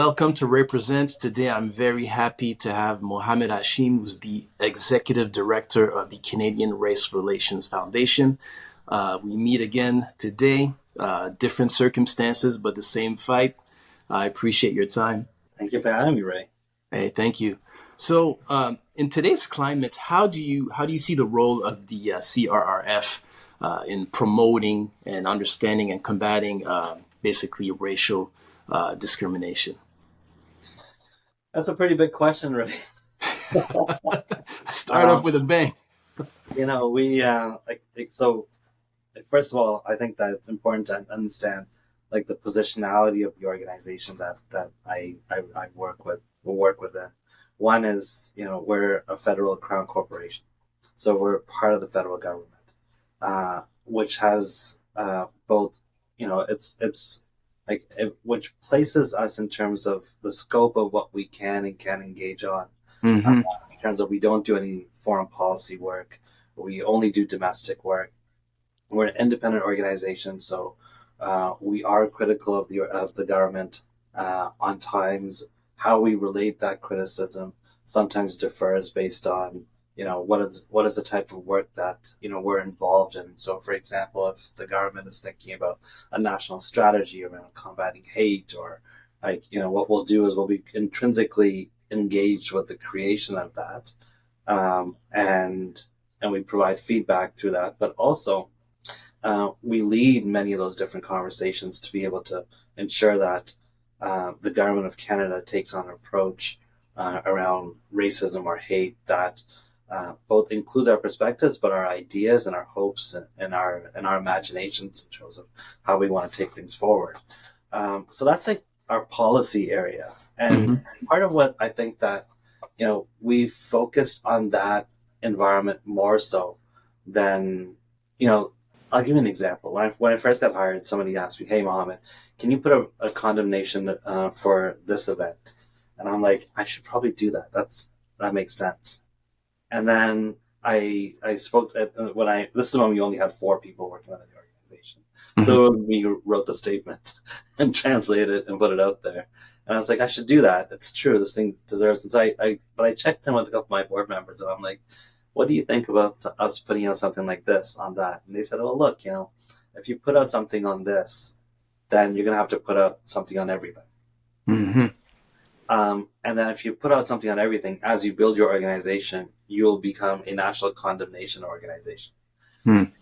welcome to Represents. Today, I'm very happy to have Mohammed Hashim, who's the Executive Director of the Canadian Race Relations Foundation. We meet again today, different circumstances, but the same fight. I appreciate your time. Thank you for having me, Ray. Hey, thank you. So, in today's climate, how do you see the role of the CRRF in promoting and understanding and combating basically racial discrimination? That's a pretty big question, Ray. Start off Um, with a bang. we so. First of all, I think that it's important to understand the positionality of the organization that I work with. Will work with it. One is we're a federal crown corporation, so we're part of the federal government, which has both it's which places us in terms of the scope of what we can and can engage on. Mm-hmm. In terms of we don't do any foreign policy work, we only do domestic work. We're an independent organization, so we are critical of the government on times. How we relate that criticism sometimes differs based on what is the type of work that we're involved in. So, for example, if the government is thinking about a national strategy around combating hate, or what we'll do is we'll be intrinsically engaged with the creation of that, and we provide feedback through that, but also we lead many of those different conversations to be able to ensure that the government of Canada takes on an approach around racism or hate that both includes our perspectives, but our ideas and our hopes and our imaginations in terms of how we want to take things forward. So that's like our policy area, and Mm-hmm. part of what I think that we've focused on that environment more so than you know I'll give you an example. When I first got hired, somebody asked me, "Hey, Mohammed, can you put a condemnation for this event?" And I'm like, "I should probably do that. That makes sense." And then I spoke when I this is when we only had 4 people working on the organization, Mm-hmm. so we wrote the statement and translated it and put it out there. And I was like, I should do that. It's true. This thing deserves it. So but I checked in with a couple of my board members, and I'm like, what do you think about us putting out something like this on that? And they said, well, look, if you put out something on this, then you're going to have to put out something on everything. Mm-hmm. And then if you put out something on everything, as you build your organization, you will become a national condemnation organization. Mm-hmm.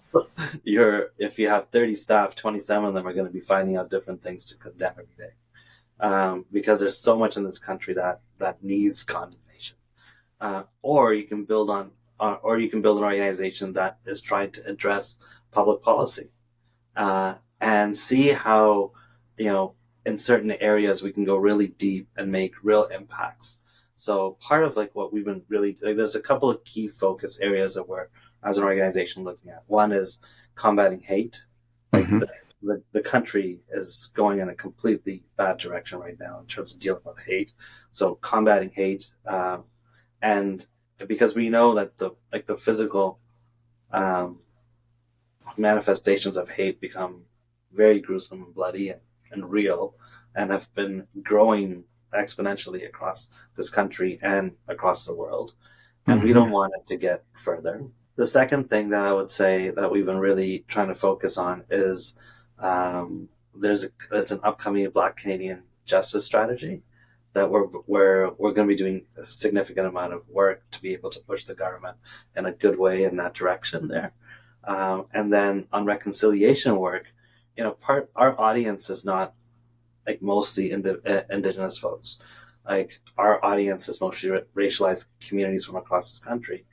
If you have 30 staff, 27 of them are going to be finding out different things to condemn every day. Because there's so much in this country that needs condemnation. Or you can build an organization that is trying to address public policy and see how in certain areas we can go really deep and make real impacts. So part of what we've been really there's a couple of key focus areas that we're as an organization looking at. One is combating hate. Like Mm-hmm. the country is going in a completely bad direction right now in terms of dealing with hate. So combating hate, and because we know that the physical um, manifestations of hate become very gruesome and bloody and real, and have been growing exponentially across this country and across the world, and we Mm-hmm. don't want it to get further. The second thing that I would say that we've been really trying to focus on is it's an upcoming Black Canadian justice strategy that we're going to be doing a significant amount of work to be able to push the government in a good way in that direction there. And then on reconciliation work, part our audience is not mostly indigenous folks. Like our audience is mostly racialized communities from across this country.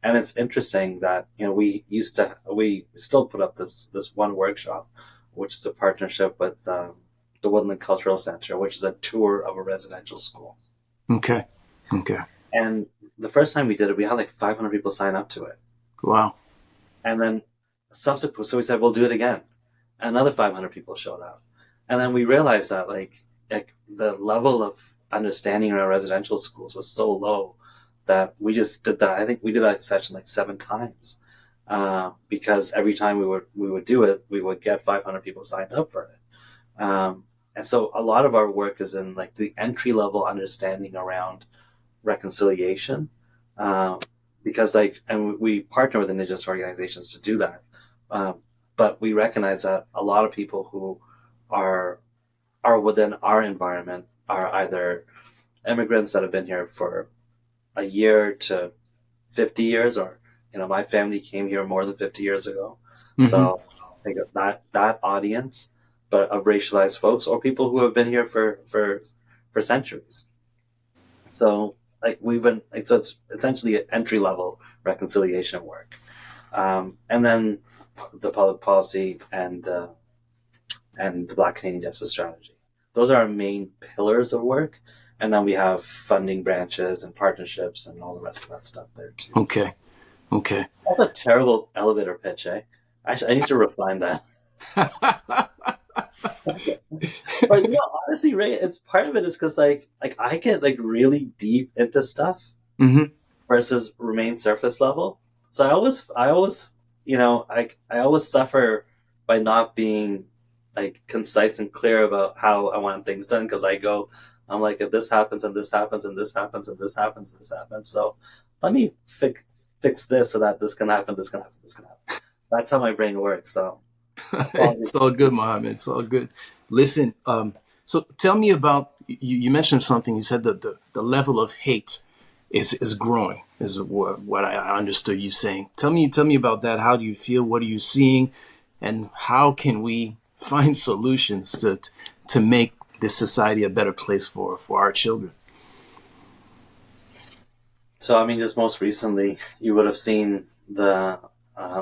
And it's interesting that we still put up this one workshop, which is a partnership with the Woodland Cultural Center, which is a tour of a residential school. Okay. Okay. And the first time we did it, we had 500 people sign up to it. Wow. And then subsequent, so we said we'll do it again. Another 500 people showed up, and then we realized that the level of understanding in our residential schools was so low that we just did that. I think we did that session 7 times, because every time we would do it, we would get 500 people signed up for it. and so a lot of our work is in like the entry level understanding around reconciliation, um, because like, and we partner with indigenous organizations to do that. Um, but we recognize that a lot of people who are are within our environment are either immigrants that have been here for a year to 50 years, or my family came here more than 50 years ago. Mm-hmm. So I think that audience, but of racialized folks or people who have been here for centuries. So like we've been like, so it's essentially entry level reconciliation work, and then the public policy and the Black Canadian Justice Strategy. Those are our main pillars of work, and then we have funding branches and partnerships and all the rest of that stuff there too. Okay. Okay. That's a terrible elevator pitch, eh? I need to refine that. But honestly, Ray, it's part of it is because like I get like really deep into stuff Mm-hmm. versus remain surface level. So I always, I always suffer by not being like concise and clear about how I want things done because I'm like, if this happens and this happens and this happens and this happens, this happens. So let me fix this so that this can happen, this can happen, this can happen. That's how my brain works. So apologies. It's all good, Mohammed. It's all good. Listen, so tell me about you mentioned something. You said that the level of hate is growing, is what I understood you saying. Tell me about that. How do you feel? What are you seeing? And how can we find solutions to make this society a better place for our children? So I mean, just most recently, you would have seen the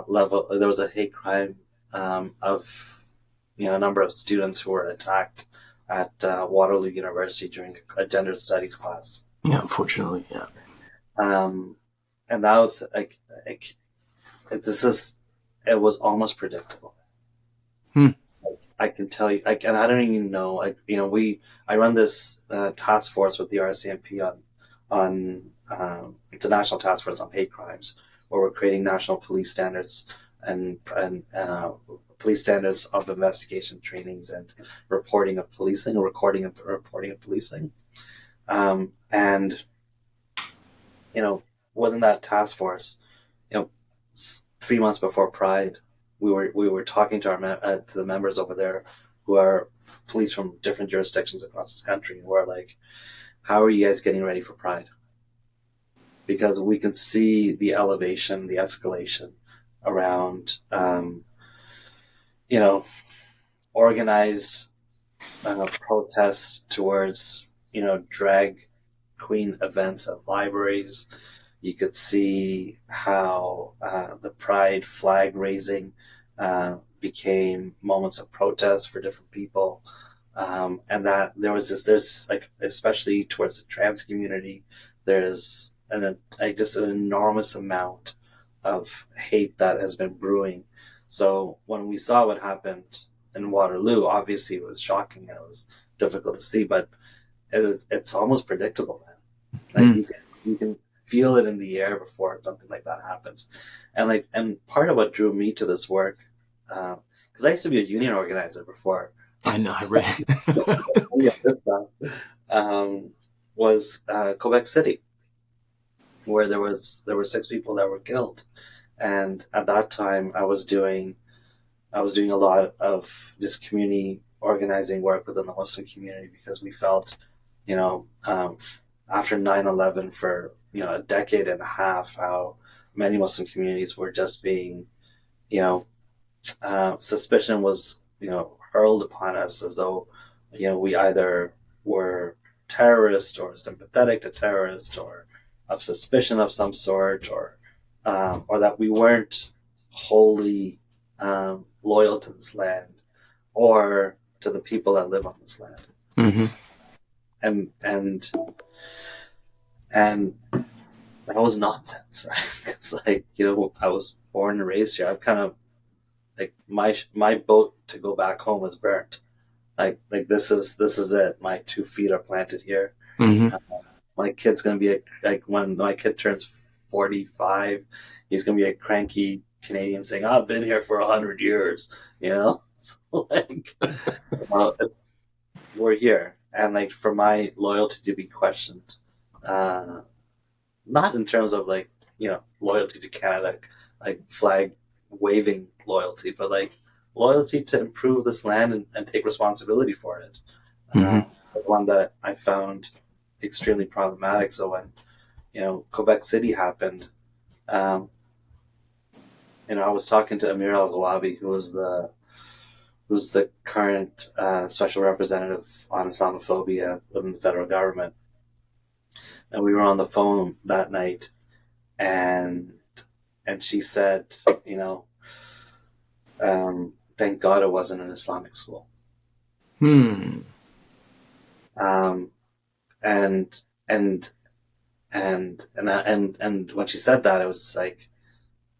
level. There was a hate crime of a number of students who were attacked at Waterloo University during a gender studies class, Yeah, unfortunately, yeah. um, and that was like this is it was almost predictable. Hmm. I can tell you, and I don't even know. Like I run this task force with the RCMP on it's a national task force on hate crimes, where we're creating national police standards and police standards of investigation trainings and reporting of policing, reporting of policing, and you know within that task force, you know, 3 months before Pride, we were talking to to the members over there who are police from different jurisdictions across this country, and we're like, "How are you guys getting ready for Pride?" Because we can see the elevation, the escalation around, you know, organized protests towards, drag queen events at libraries. You could see how the pride flag raising became moments of protest for different people. And that there's like, especially towards the trans community, there's just an enormous amount of hate that has been brewing. So when we saw what happened in Waterloo, obviously it was shocking and it was difficult to see, but it's almost predictable, man. Like Hmm. you can feel it in the air before something like that happens, and part of what drew me to this work, because I used to be a union organizer before. I know. I read. Yeah, this stuff um, was Quebec City, where there were 6 people that were killed, and at that time I was doing a lot of this community organizing work within the Muslim community because we felt, you know, after 9/11 for, a decade and a half, how many Muslim communities were just being, you know, suspicion was, hurled upon us as though, we either were terrorists or sympathetic to terrorists or of suspicion of some sort, or that we weren't wholly loyal to this land or to the people that live on this land. Hmm. And and that was nonsense, right? It's like, I was born and raised here. I've kind of like my boat to go back home is burnt. Like this is it. My 2 feet are planted here. Hmm. Uh, my kid's gonna be like when my kid turns 45, he's gonna be a cranky Canadian saying, "I've been here for 100 years." So like, it's we're here, and like for my loyalty to be questioned, uh, not in terms of like loyalty to Canada, like flag waving loyalty, but like loyalty to improve this land and take responsibility for it. Hmm. One that I found extremely problematic. So when Quebec City happened, um, I was talking to Amir Al Ghawabi, who's the current special representative on Islamophobia within the federal government, and we were on the phone that night, and she said, you know, thank God it wasn't an Islamic school. Hmm. Um, and and and when she said that, it was just like,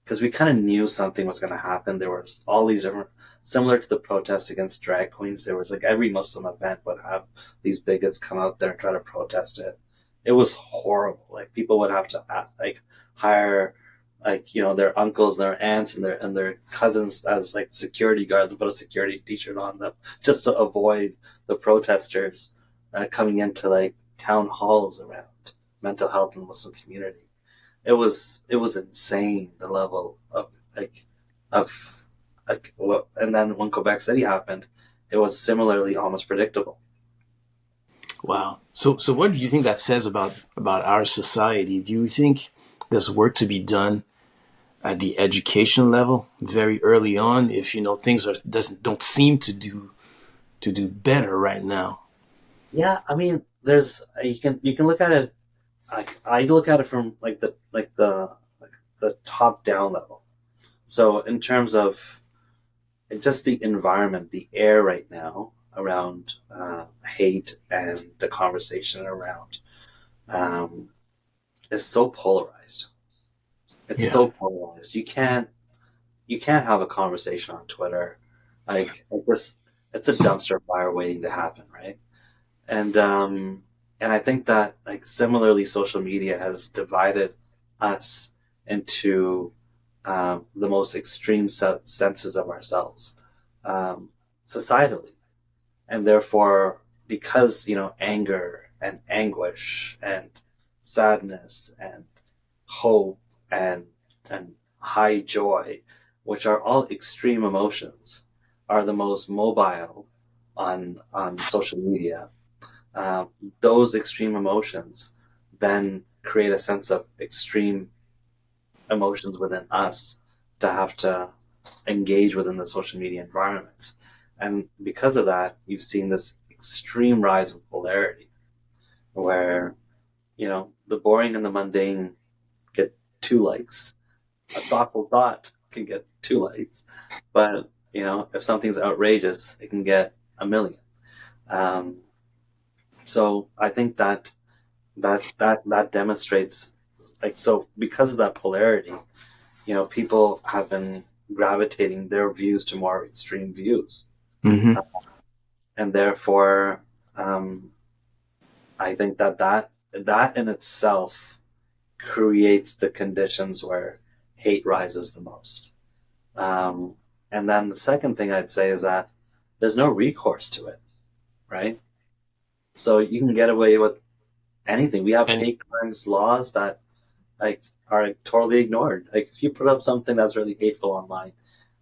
because we kind of knew something was going to happen. There was all these different, similar to the protests against drag queens. There was like every Muslim event would have these bigots come out there and try to protest it. It was horrible. Like people would have to like hire like their uncles, their aunts, and their cousins as like security guards and put a security T-shirt on them just to avoid the protesters coming into like town halls around mental health in the Muslim community. It was insane, the level of like of and then when Quebec City happened, it was similarly almost predictable. Wow. So what do you think that says about our society? Do you think there's work to be done at the education level very early on if things doesn't don't seem to do better right now? Yeah, I mean, there's you can look at it. I look at it from like the top down level. So in terms of just the environment, the air right now around hate and the conversation around um, is so polarized. It's Yeah. so polarized. You can't have a conversation on Twitter. Like this, it's a dumpster fire waiting to happen, right? And and I think that like similarly, social media has divided us into the most extreme senses of ourselves um, societally, and therefore, because anger and anguish and sadness and hope and high joy, which are all extreme emotions, are the most mobile on social media. uh, those extreme emotions then create a sense of extreme emotions within us to have to engage within the social media environments. And because of that, you've seen this extreme rise of polarity where, the boring and the mundane get 2 likes. A thoughtful thought can get 2 likes. But, if something's outrageous, it can get a million. Um, so I think that demonstrates like, so because of that polarity, people have been gravitating their views to more extreme views, Hmm. and therefore um, I think that in itself creates the conditions where hate rises the most. um, and then the second thing I'd say is that there's no recourse to it, right? So you can get away with anything. We have And hate crimes laws that like are like, totally ignored. Like if you put up something that's really hateful online,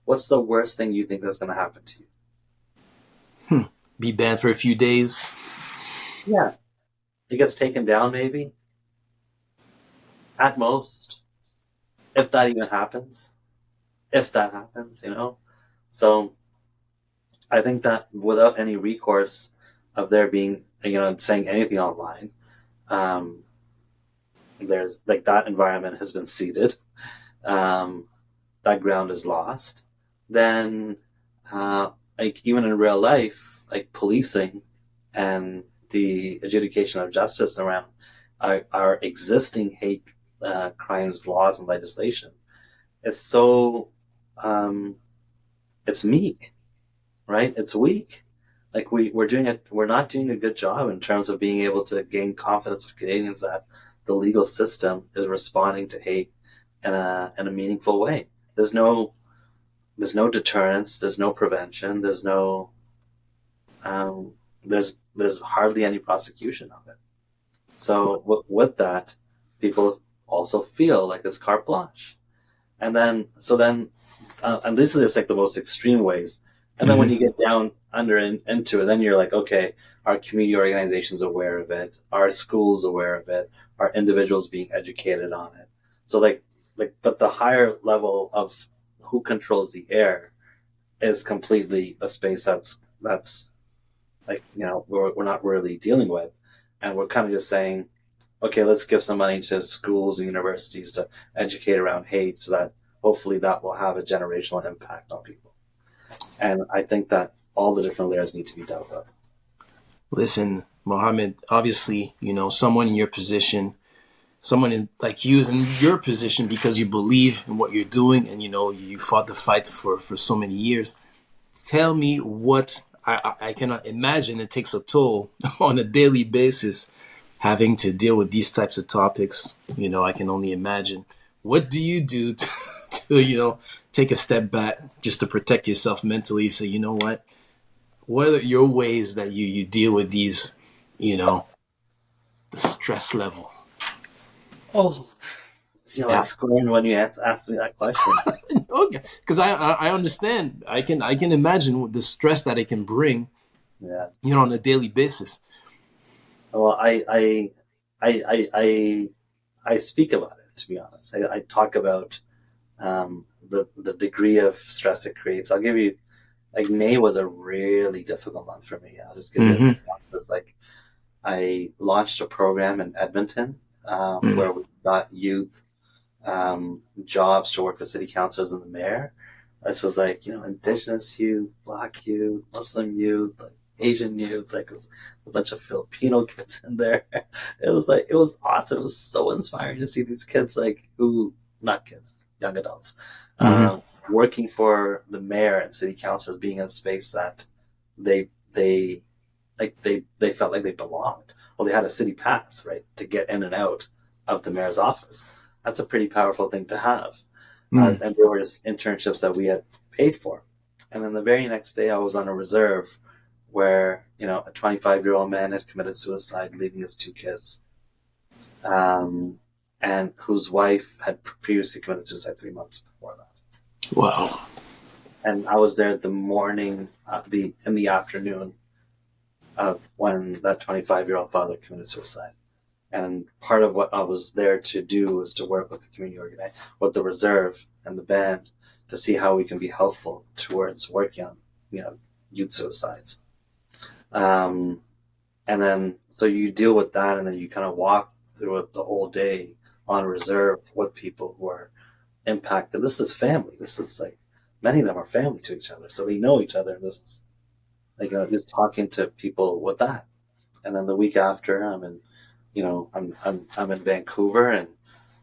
what's the worst thing you think that's going to happen to you? be banned for a few days. Yeah, it gets taken down maybe at most, if that even happens. If that happens. So I think that without any recourse of there being saying anything online, um, there's like that environment has been ceded. Um, that ground is lost. Then like even in real life, like policing and the adjudication of justice around our existing hate crimes laws and legislation is so um, it's meek, right? It's weak. Like we're not doing a good job in terms of being able to gain confidence of Canadians that the legal system is responding to hate in a meaningful way. There's no deterrence. There's no prevention. Um, there's there's hardly any prosecution of it. So with that, people also feel like it's carte blanche. And then, and this is like the most extreme ways. And then when Hmm. you get down under into it, then you're like, okay, are community organizations aware of it? Are schools aware of it? Are individuals being educated on it? So but the higher level of who controls the air is completely a space that's like, we're not really dealing with. And we're kind of just saying, okay, let's give some money to schools and universities to educate around hate so that hopefully that will have a generational impact on people. And I think that all the different layers need to be dealt with. Listen, Mohammed, obviously, someone in your position, someone like you is in your position because you believe in what you're doing and, you fought the fight for so many years. Tell me what I cannot imagine it takes a toll on a daily basis having to deal with these types of topics. I can only imagine. What do you do to take a step back just to protect yourself mentally? So, what are your ways that you deal with these, you know, the stress level? Oh, I Yeah. scorned when you asked me that question. Okay. Because I understand. I can imagine the stress that it can bring, Yeah. on a daily basis. Well, I speak about it, to be honest. I talk about the degree of stress it creates. I'll give you, like, May was a really difficult month for me. I'll just give you a Mm-hmm. synopsis. Like, I launched a program in Edmonton Mm-hmm. where we got youth jobs to work with city councilors and the mayor. This was like, Indigenous youth, Black youth, Muslim youth, like Asian youth, like it was a bunch of Filipino kids in there. It was awesome. It was so inspiring to see these kids, like, who, not kids, young adults, Mm-hmm. working for the mayor and city councilors, being in a space that they they felt like they belonged. Well, they had a city pass, right, to get in and out of the mayor's office. That's a pretty powerful thing to have. Mm-hmm. And there were just internships that we had paid for. And then the very next day, I was on a reserve where, a 25-year-old man had committed suicide, leaving his two kids, um, and whose wife had previously committed suicide 3 months before that. Wow. And I was there the morning, in the afternoon of when that 25-year-old father committed suicide. And part of what I was there to do was to work with the community organization, with the reserve and the band, to see how we can be helpful towards working on, youth suicides. Um, and then, so you deal with that, and then you kind of walk through it the whole day on reserve with people who are impacted. This is family. This is like, many of them are family to each other, so they know each other. This is like, just talking to people with that. And then the week after, I'm in Vancouver, and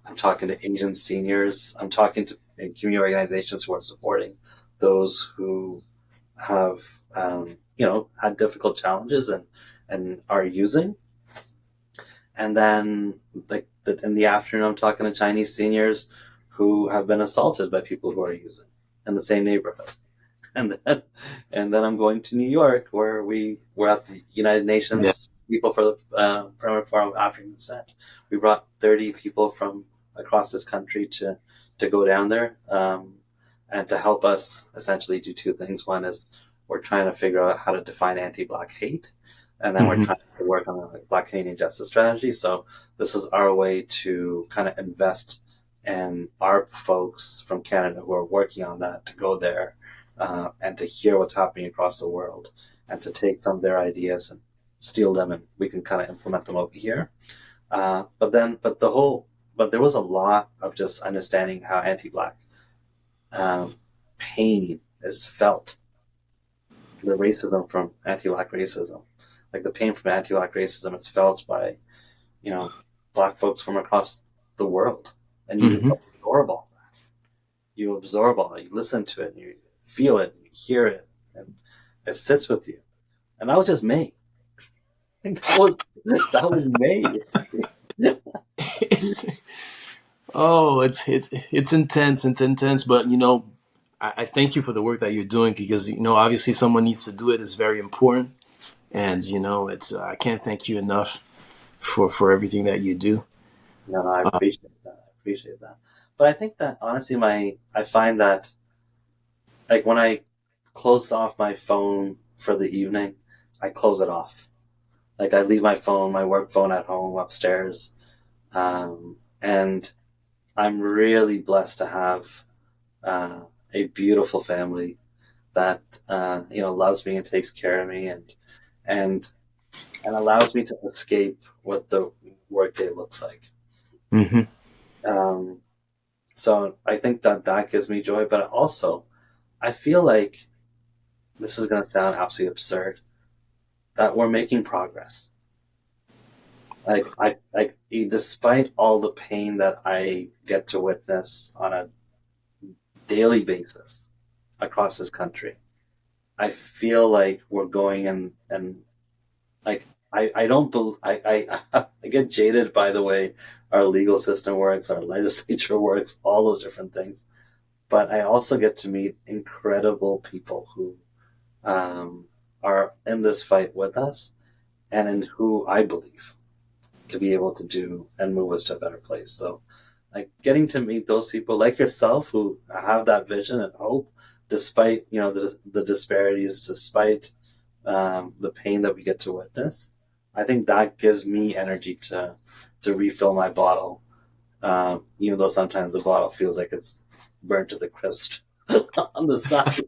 I'm talking to Asian seniors. I'm talking to community organizations who are supporting those who have, had difficult challenges and are using. And then, like, in the afternoon, I'm talking to Chinese seniors who have been assaulted by people who are using in the same neighborhood. And then, I'm going to New York, where we're at the United Yeah. Nations People for the Permanent Forum of African Descent. We brought 30 people from across this country to go down there, and to help us essentially do two things. One is we're trying to figure out how to define anti-Black hate, and then we're Mm-hmm. trying to work on a Black Canadian justice strategy. So this is our way to kind of invest in our folks from Canada who are working on that, to go there, and to hear what's happening across the world, and to take some of their ideas and steal them, and we can kind of implement them over here. But there was a lot of just understanding how anti-Black um, pain is felt, the racism from anti-Black racism, like the pain from anti-Black racism is felt by, you know, Black folks from across the world, and you Mm-hmm. absorb all that. You absorb all that. You listen to it, and you feel it, and you hear it, and it sits with you. And that was just May. That was May. it's, it's intense. It's intense, but I thank you for the work that you're doing because obviously someone needs to do it. It's very important. And it's I can't thank you enough for everything that you do. No, no, I Uh, appreciate that. I appreciate that. But I think that honestly, I find that like when I close off my phone for the evening, I close it off. Like I leave my phone, my work phone at home upstairs, and I'm really blessed to have uh, a beautiful family that loves me and takes care of me and and allows me to escape what the workday looks like. hmm Um, so I think that that gives me joy, but also I feel like this is going to sound absolutely absurd that we're making progress. Despite all the pain that I get to witness on a daily basis across this country, I feel like we're going and like I don't bel I get jaded by the way our legal system works, our legislature works, all those different things. But I also get to meet incredible people who um, are in this fight with us and in who I believe to be able to do and move us to a better place. So, like getting to meet those people like yourself who have that vision and hope, despite the disparities, despite the pain that we get to witness, I think that gives me energy to refill my bottle, even though sometimes the bottle feels like it's burnt to the crisp on the side.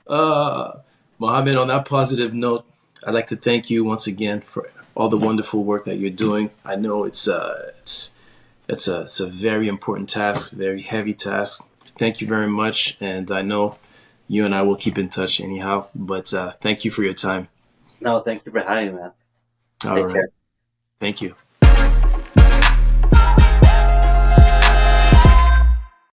uh, Mohammed, on that positive note, I'd like to thank you once again for all the wonderful work that you're doing. I know it's a very important task, very heavy task. Thank you very much, and I know you and I will keep in touch anyhow. But thank you for your time. No, thank you for having me, man. All Take right, care. thank you.